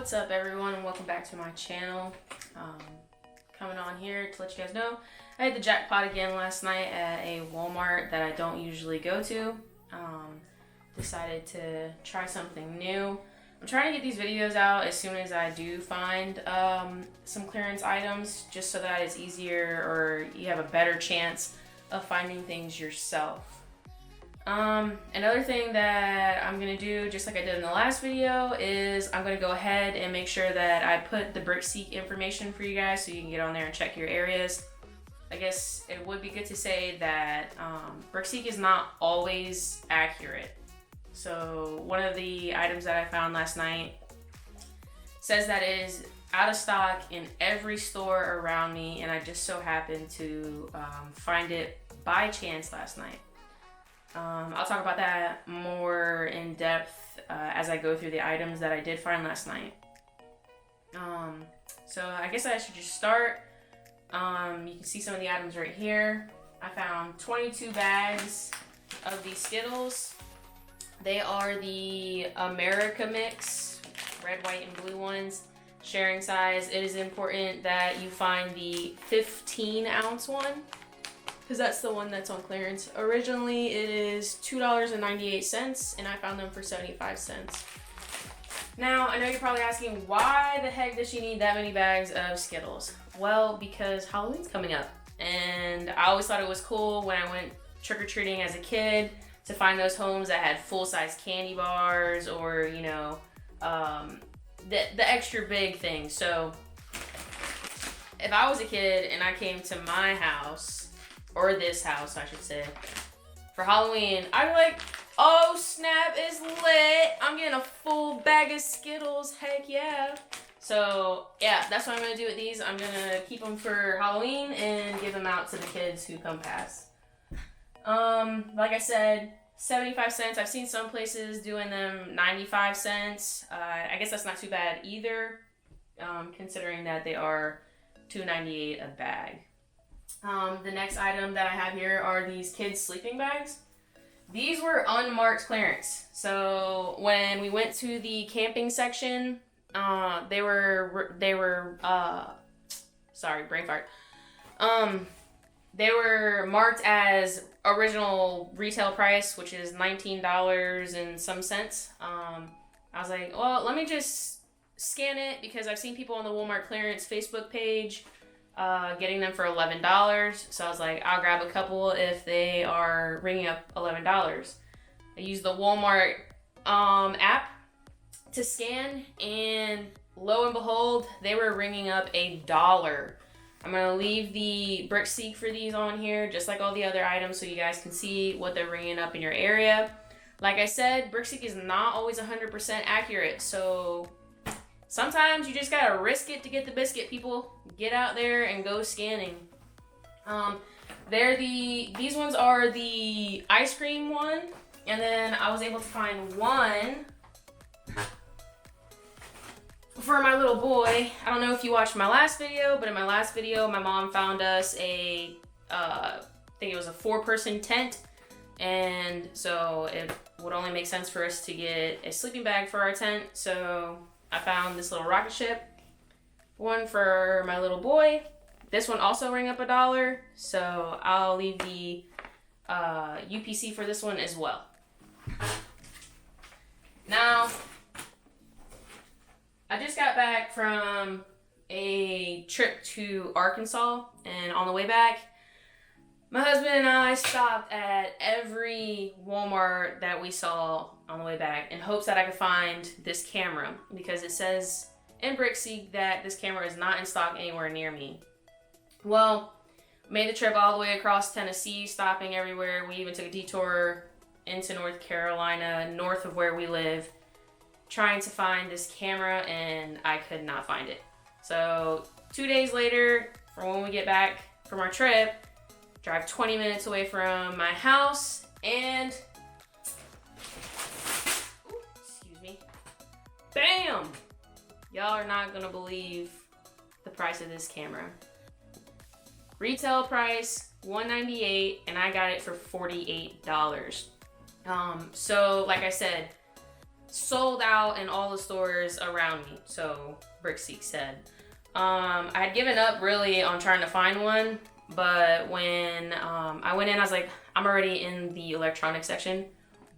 What's up, everyone, and welcome back to my channel. Coming on here to let you guys know I had the jackpot again last night at a Walmart that I don't usually go to. Decided to try something new. I'm trying to get these videos out as soon as I do find some clearance items, just so that it's easier or you have a better chance of finding things yourself. Another thing that I'm gonna do, just like I did in the last video, is I'm gonna go ahead and make sure that I put the BrickSeek information for you guys so you can get on there and check your areas. I guess it would be good to say that BrickSeek is not always accurate. So one of the items that I found last night says that it is out of stock in every store around me, and I just so happened to find it by chance last night. I'll talk about that more in depth as I go through the items that I did find last night. So I guess I should just start. You can see some of the items right here. I found 22 bags of these Skittles. They are the America Mix, red, white, and blue ones. Sharing size, it is important that you find the 15-ounce one, because that's the one that's on clearance. Originally, it is $2.98, and I found them for 75 cents. Now, I know you're probably asking, why the heck does she need that many bags of Skittles? Well, because Halloween's coming up, and I always thought it was cool when I went trick-or-treating as a kid to find those homes that had full-size candy bars or, you know, the extra big things. So, if I was a kid and I came to my house, or this house, I should say, for Halloween, I'd be like, oh snap, it's lit. I'm getting a full bag of Skittles, heck yeah. So yeah, that's what I'm gonna do with these. I'm gonna keep them for Halloween and give them out to the kids who come past. Like I said, 75 cents. I've seen some places doing them 95 cents. I guess that's not too bad either, considering that they are $2.98 a bag. The next item that I have here are these kids' sleeping bags. These were unmarked clearance. So when we went to the camping section, they were sorry, brain fart. They were marked as original retail price, which is $19 and some cents. I was like, well, let me just scan it, because I've seen people on the Walmart clearance Facebook page getting them for $11. So I was like, I'll grab a couple if they are ringing up $11. I used the Walmart app to scan, and lo and behold, they were ringing up $1. I'm gonna leave the BrickSeek for these on here, just like all the other items, so you guys can see what they're ringing up in your area. Like I said, BrickSeek is not always 100% accurate, so sometimes you just gotta risk it to get the biscuit, people. Get out there and go scanning. These ones are the ice cream one, and then I was able to find one for my little boy. I don't know if you watched my last video, but in my last video, my mom found us I think it was a 4-person tent, and so it would only make sense for us to get a sleeping bag for our tent. So I found this little rocket ship one for my little boy. This one also rang up $1, so I'll leave the UPC for this one as well. Now, I just got back from a trip to Arkansas, and on the way back, my husband and I stopped at every Walmart that we saw on the way back in hopes that I could find this camera, because it says in BrickSeek that this camera is not in stock anywhere near me. Well, made the trip all the way across Tennessee, stopping everywhere. We even took a detour into North Carolina, north of where we live, trying to find this camera, and I could not find it. So 2 days later, from when we get back from our trip, drive 20 minutes away from my house, and excuse me, bam! Y'all are not gonna believe the price of this camera. Retail price $198, and I got it for $48. So like I said, sold out in all the stores around me, so Brickseek said. I had given up really on trying to find one, but when I went in, I was like, I'm already in the electronics section.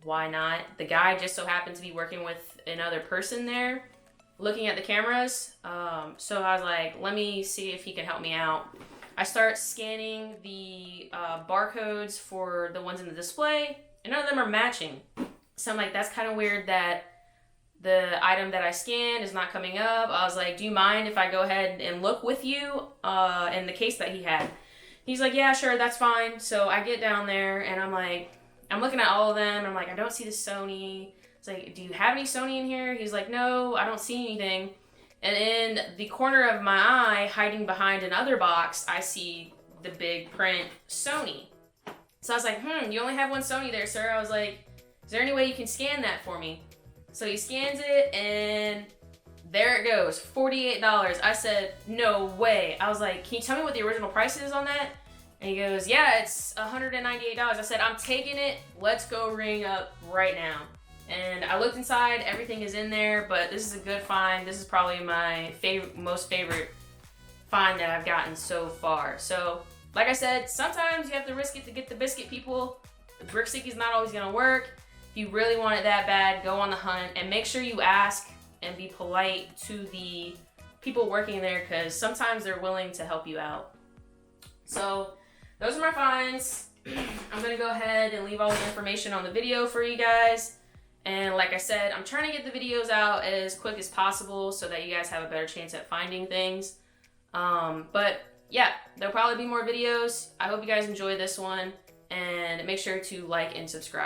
Why not? The guy just so happened to be working with another person there, looking at the cameras. So I was like, let me see if he can help me out. I start scanning the barcodes for the ones in the display, and none of them are matching. So I'm like, that's kind of weird that the item that I scanned is not coming up. I was like, do you mind if I go ahead and look with you in the case that he had? He's like, yeah, sure, that's fine. So I get down there, and I'm like, I'm looking at all of them, and I'm like, I don't see the Sony. It's like, do you have any Sony in here? He's like, no, I don't see anything. And in the corner of my eye, hiding behind another box, I see the big print Sony. So I was like, you only have one Sony there, sir. I was like, is there any way you can scan that for me? So he scans it, and there it goes, $48. I said, no way. I was like, can you tell me what the original price is on that? And he goes, yeah, it's $198. I said, I'm taking it. Let's go ring up right now. And I looked inside, everything is in there, but this is a good find. This is probably my most favorite find that I've gotten so far. So, like I said, sometimes you have to risk it to get the biscuit, people. The Brickseek is not always gonna work. If you really want it that bad, go on the hunt and make sure you ask and be polite to the people working there, because sometimes they're willing to help you out. So those are my finds. I'm gonna go ahead and leave all the information on the video for you guys. And like I said, I'm trying to get the videos out as quick as possible so that you guys have a better chance at finding things. But yeah, there'll probably be more videos. I hope you guys enjoyed this one, and make sure to like and subscribe.